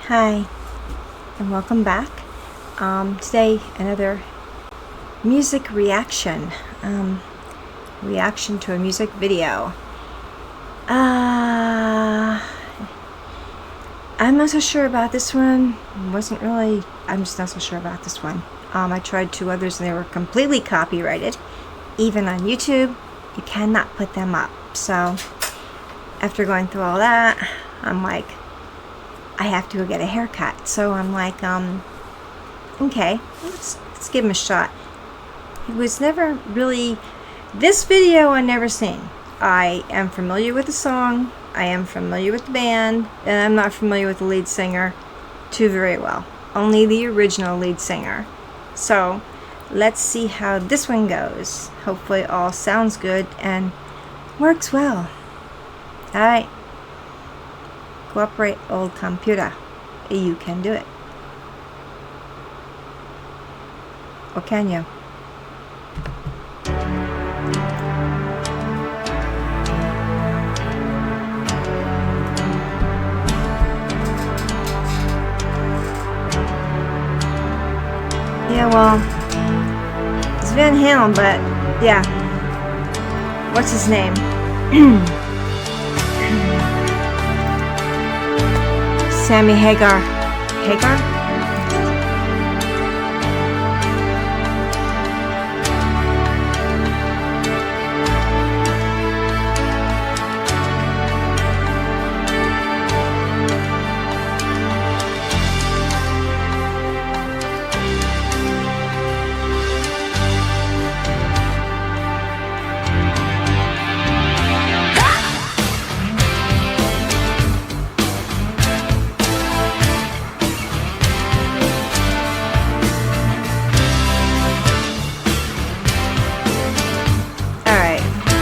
Hi, and welcome back. Today, another music reaction. Reaction to a music video. I'm not so sure about this one. I'm just not so sure about this one. I tried two others and they were completely copyrighted. Even on YouTube, you cannot put them up. So, after going through all that, I'm like, I have to go get a haircut. So I'm like, okay, let's give him a shot. He was never really, this video I never seen. I am familiar with the song, I am familiar with the band, and I'm not familiar with the lead singer too very well. Only the original lead singer. So let's see how this one goes. Hopefully it all sounds good and works well. Alright. Cooperate, old computer. You can do it. Or can you? Yeah, well, it's Van Halen, but yeah. What's his name? Sammy Hagar. Hagar?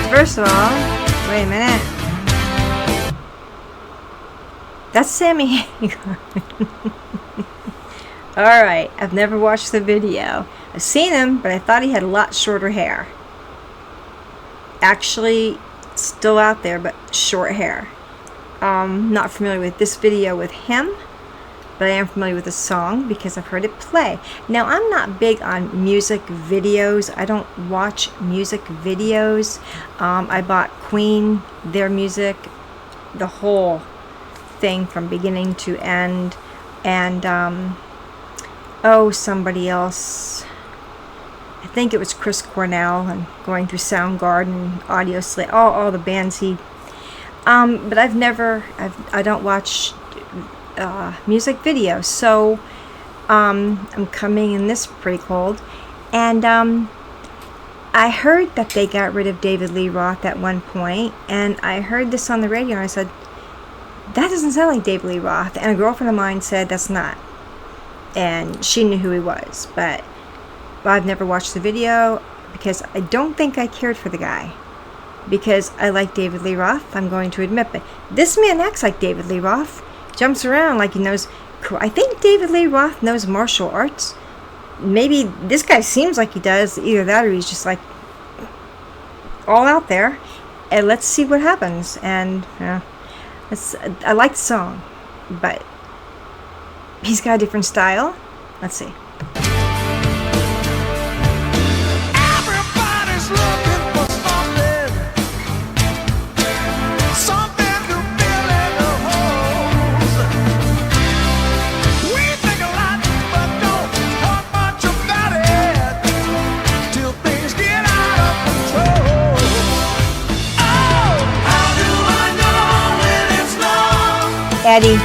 First of all, wait a minute. That's Sammy Hagar. Alright, I've never watched the video. I've seen him, but I thought he had a lot shorter hair. Actually, still out there, but short hair. Not familiar with this video with him, but I am familiar with the song because I've heard it play. Now, I'm not big on music videos. I don't watch music videos. I bought Queen, their music, the whole thing from beginning to end. And, somebody else. I think it was Chris Cornell, and going through Soundgarden, Audio Slave, all the bands he... but I don't watch music videos, so I'm coming in this pretty cold, and I heard that they got rid of David Lee Roth at one point, and I heard this on the radio and I said, that doesn't sound like David Lee Roth, and a girlfriend of mine said that's not, and she knew who he was, but I've never watched the video because I don't think I cared for the guy, because I like David Lee Roth, I'm going to admit, but this man acts like David Lee Roth. Jumps around like he knows. I think David Lee Roth knows martial arts. Maybe this guy seems like he does. Either that or he's just like all out there. And let's see what happens. And I like the song, but he's got a different style. Let's see. Eddie.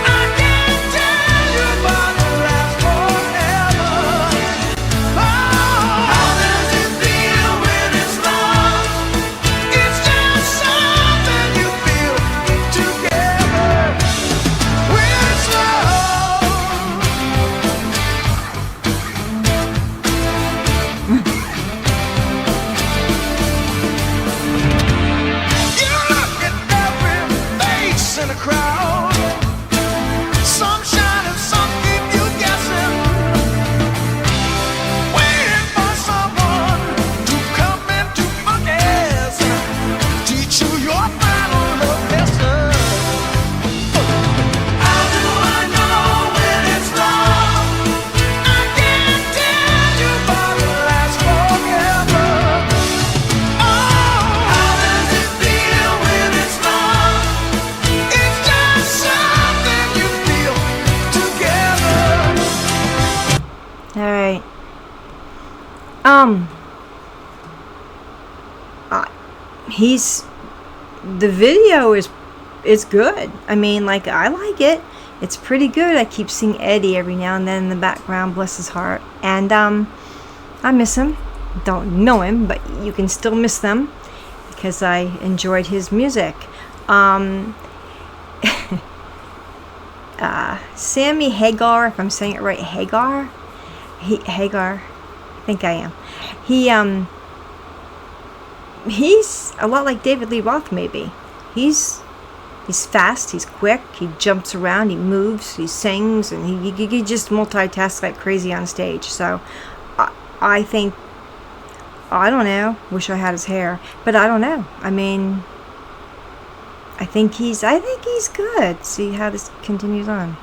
In a crowd, He's the video is good. I mean, like, I like it. It's pretty good. I keep seeing Eddie every now and then in the background, bless his heart. And I miss him. Don't know him, but you can still miss them because I enjoyed his music. Sammy Hagar, if I'm saying it right, Hagar, I think I am. He's a lot like David Lee Roth, maybe. He's fast, he's quick, he jumps around, he moves, he sings, and he just multitasks like crazy on stage. So I think, I don't know, wish I had his hair, but I don't know. I mean, I think he's good. See how this continues on.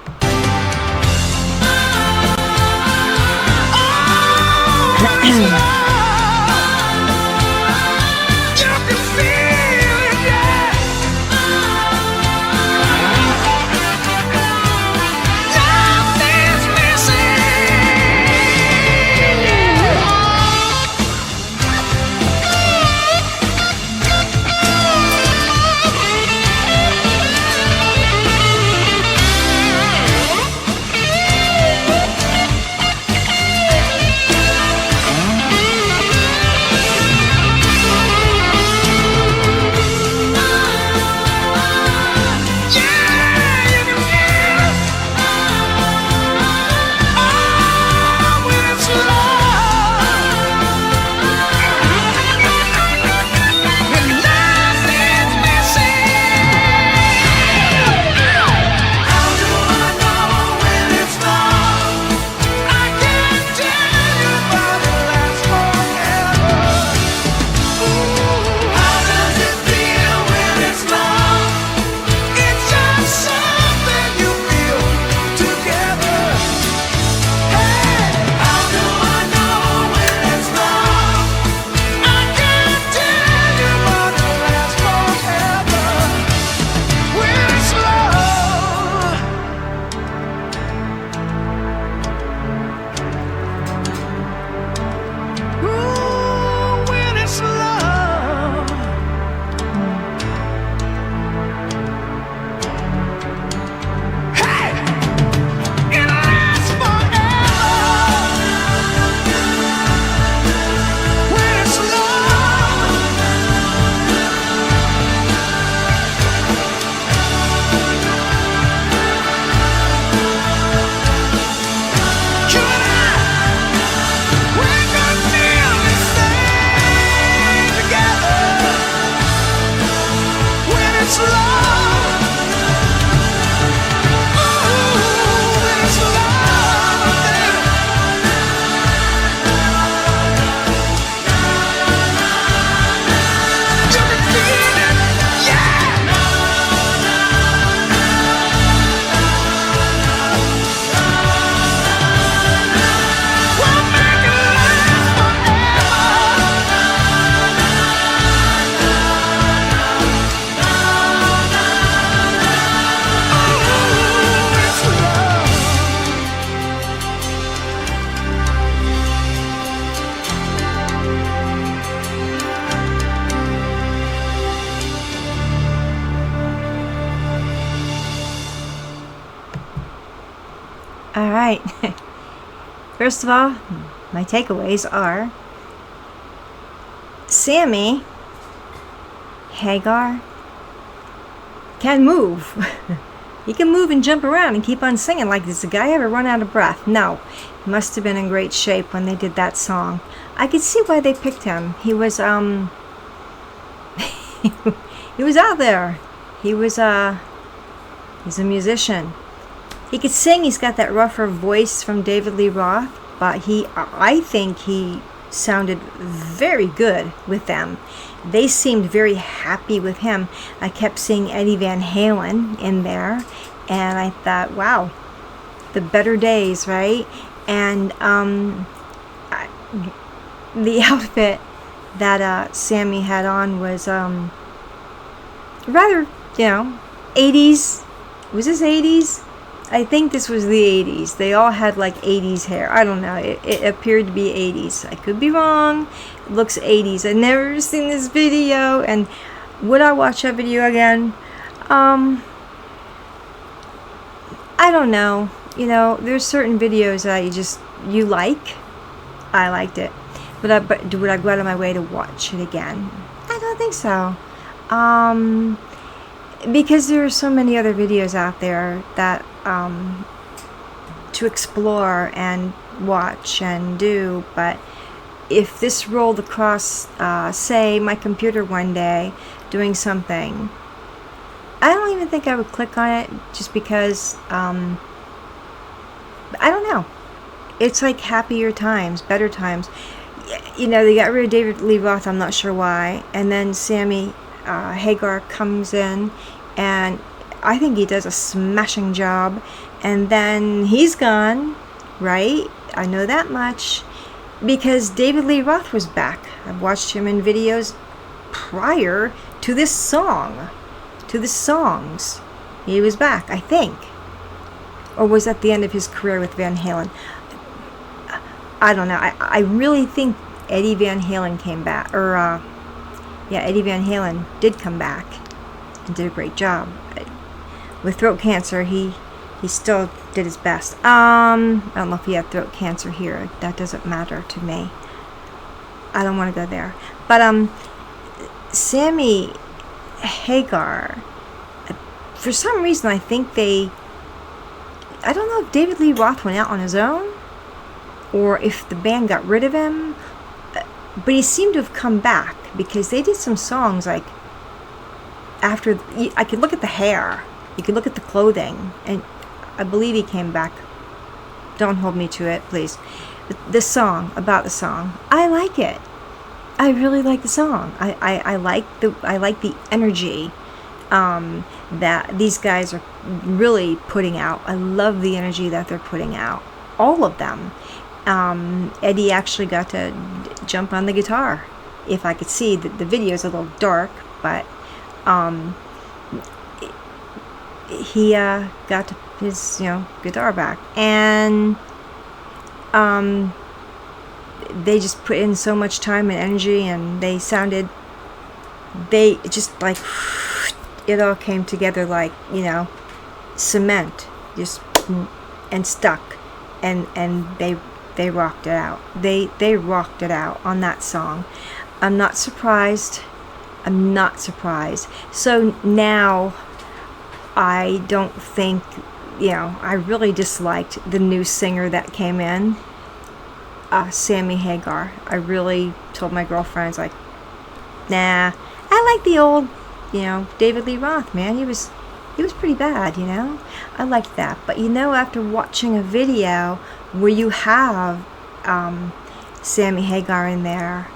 All right. First of all, my takeaways are Sammy Hagar can move. He can move and jump around and keep on singing. Like, does the guy ever run out of breath? No. He must have been in great shape when they did that song. I could see why they picked him. He was he was out there. He's a musician. He could sing. He's got that rougher voice from David Lee Roth, but I think he sounded very good with them. They seemed very happy with him. I kept seeing Eddie Van Halen in there, and I thought, wow, the better days, right? And the outfit that Sammy had on was rather, 80s. Was this 80s? I think this was the 80s. They all had like 80s hair. I don't know. It appeared to be 80s. I could be wrong. It looks 80s. I've never seen this video. And would I watch that video again? I don't know. You know, there's certain videos that you like. I liked it. But would I go out of my way to watch it again? I don't think so. Because there are so many other videos out there that to explore and watch and do. But if this rolled across, say, my computer one day doing something, I don't even think I would click on it, just because I don't know. It's like happier times, better times. You know, they got rid of David Lee Roth. I'm not sure why. And then Sammy Hagar comes in, and I think he does a smashing job. And then he's gone, right? I know that much, because David Lee Roth was back. I've watched him in videos prior to this song, to the songs. He was back, I think. Or was that the end of his career with Van Halen? I don't know. I really think Eddie Van Halen came back. Eddie Van Halen did come back and did a great job. With throat cancer, he still did his best. I don't know if he had throat cancer here. That doesn't matter to me. I don't want to go there. But Sammy Hagar, for some reason, I think I don't know if David Lee Roth went out on his own, or if the band got rid of him, but he seemed to have come back, because they did some songs like after. I could look at the hair, you could look at the clothing, and I believe he came back. Don't hold me to it, please. The song, about the song, I like it. I really like the song. I like the energy that these guys are really putting out. I love the energy that they're putting out, all of them. Eddie actually got to jump on the guitar. If I could see, the video's a little dark, but he got his guitar back, and they just put in so much time and energy, and they just like it all came together like cement, just and stuck, and they rocked it out. They rocked it out on that song. I'm not surprised. So now I don't think, I really disliked the new singer that came in, Sammy Hagar. I really told my girlfriends, like, nah, I like the old, David Lee Roth, man. He was pretty bad, I liked that. But after watching a video where you have Sammy Hagar in there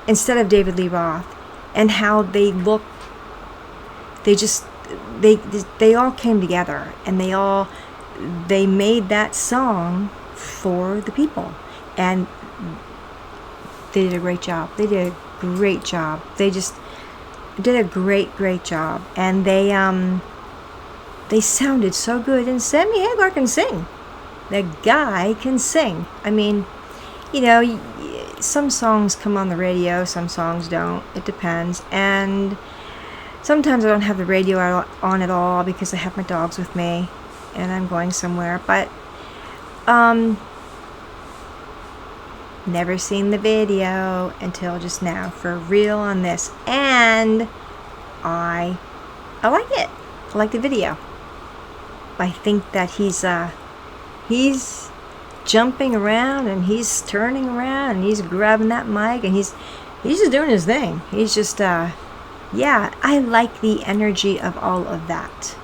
instead of David Lee Roth, and how they look, they all came together, and they made that song for the people, and they did a great job. They did a great job. They just did a great job, and they sounded so good. And Sammy Hagar can sing. The guy can sing. I mean, some songs come on the radio, some songs don't. It depends. And sometimes I don't have the radio on at all because I have my dogs with me and I'm going somewhere. But never seen the video until just now, for real, on this. And I like it. I like the video. I think that he's jumping around, and he's turning around, and he's grabbing that mic, and he's just doing his thing. He's just I like the energy of all of that.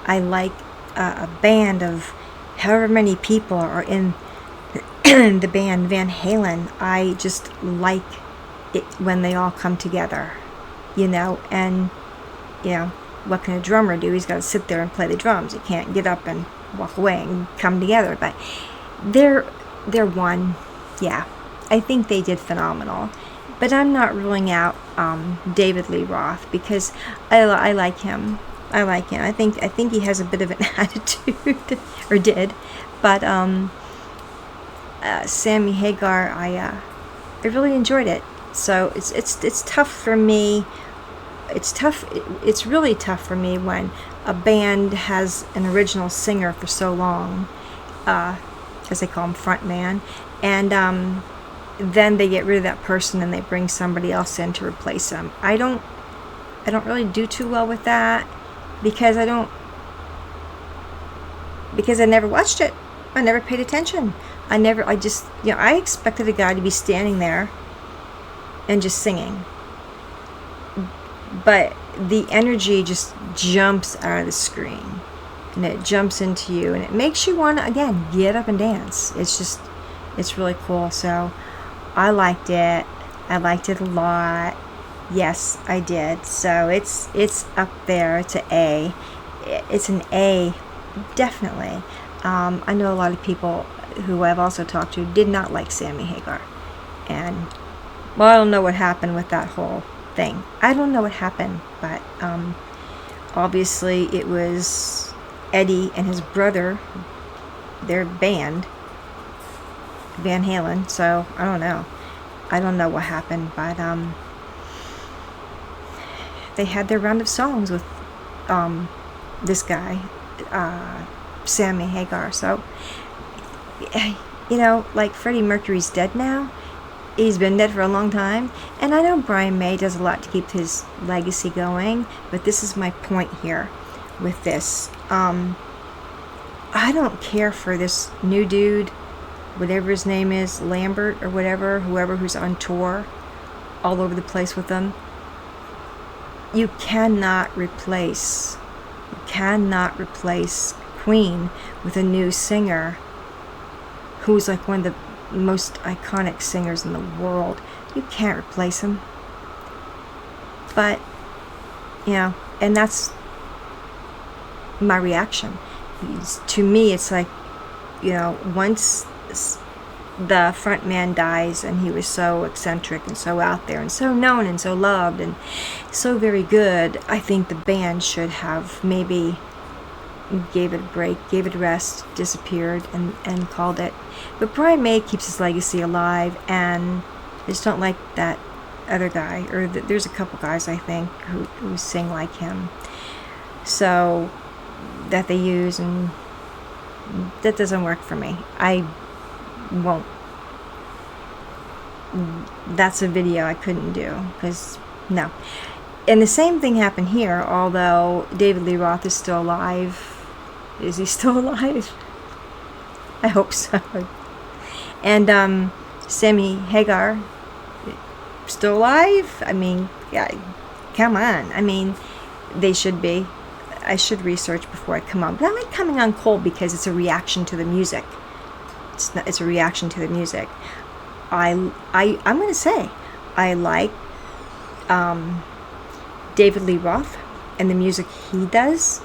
I like a band of however many people are in the band Van Halen. I just like it when they all come together, and what can a drummer do? He's got to sit there and play the drums. He can't get up and walk away and come together. But they're one. Yeah, I think they did phenomenal. But I'm not ruling out David Lee Roth, because I like him. I like him. I think he has a bit of an attitude, or did, but Sammy Hagar, I really enjoyed it. So it's tough for me. It's tough. It's really tough for me when a band has an original singer for so long, as they call him, front man, and then they get rid of that person and they bring somebody else in to replace them. I don't really do too well with that because I never watched it. I never paid attention. I just, I expected a guy to be standing there and just singing. But the energy just jumps out of the screen and it jumps into you and it makes you want to, again, get up and dance. It's really cool. So I liked it. I liked it a lot. Yes, I did. So it's up there. It's an A. It's an A, definitely. I know a lot of people who I've also talked to did not like Sammy Hagar. And, well, I don't know what happened with that whole thing. I don't know what happened, but obviously it was Eddie and his brother, their band, Van Halen, so I don't know. I don't know what happened, but they had their round of songs with this guy, Sammy Hagar. So, like Freddie Mercury's dead now. He's been dead for a long time. And I know Brian May does a lot to keep his legacy going, but this is my point here with this. I don't care for this new dude, whatever his name is, Lambert or whatever, whoever who's on tour all over the place with them. You cannot replace Queen with a new singer who's like one of the most iconic singers in the world. You can't replace him. But, and that's my reaction. To me, it's like, once the front man dies and he was so eccentric and so out there and so known and so loved and so very good, I think the band should have maybe gave it a break, gave it a rest, disappeared, and called it. But Brian May keeps his legacy alive, and I just don't like that other guy, or there's a couple guys I think who sing like him, so that they use, and that doesn't work for me. I won't. That's a video I couldn't do, because no. And the same thing happened here, although David Lee Roth is still alive. Is he still alive? I hope so. And Sammy Hagar, still alive? I mean, yeah, come on. I mean, they should be. I should research before I come on. But I like coming on cold because it's a reaction to the music. It's a reaction to the music. I'm going to say, I like David Lee Roth and the music he does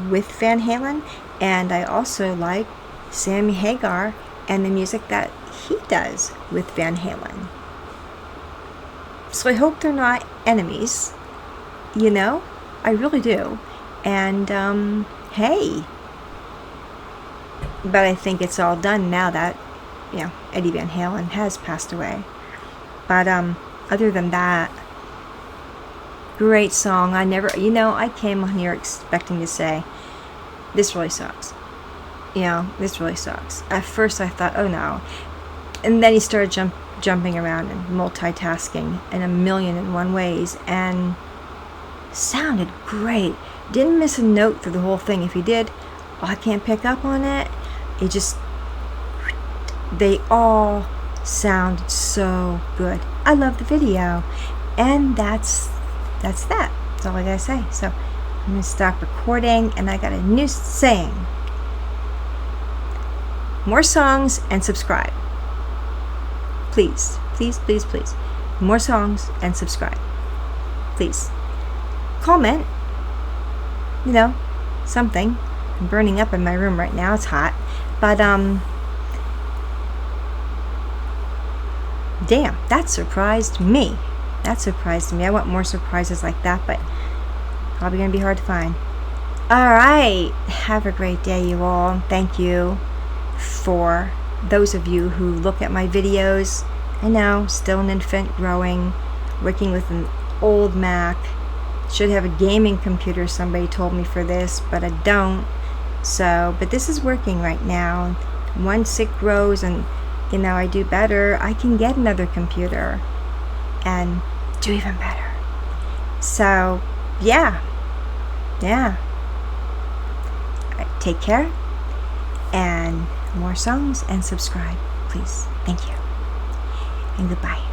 with Van Halen, and I also like Sammy Hagar and the music that he does with Van Halen. So I hope they're not enemies, I really do. And hey, but I think it's all done now that Eddie Van Halen has passed away. But other than that, great song. I came on here expecting to say, this really sucks. This really sucks. At first I thought, oh no. And then he started jumping around and multitasking in a million and one ways, and sounded great. Didn't miss a note through the whole thing. If he did, I can't pick up on it. They all sounded so good. I love the video. And that's that. That's all I gotta say. So I'm gonna stop recording, and I got a new saying. More songs and subscribe. Please, please, please, please. More songs and subscribe. Please. Comment. Something. I'm burning up in my room right now. It's hot. But damn, that surprised me. I want more surprises like that, but probably gonna be hard to find. Alright, have a great day, you all. Thank you for those of you who look at my videos. I know, still an infant, growing, working with an old Mac. Should have a gaming computer, somebody told me, for this, but I don't. So, but this is working right now. Once it grows and, you know, I do better, I can get another computer and do even better. So, yeah. Take care, and more songs, and subscribe, please. Thank you, and goodbye.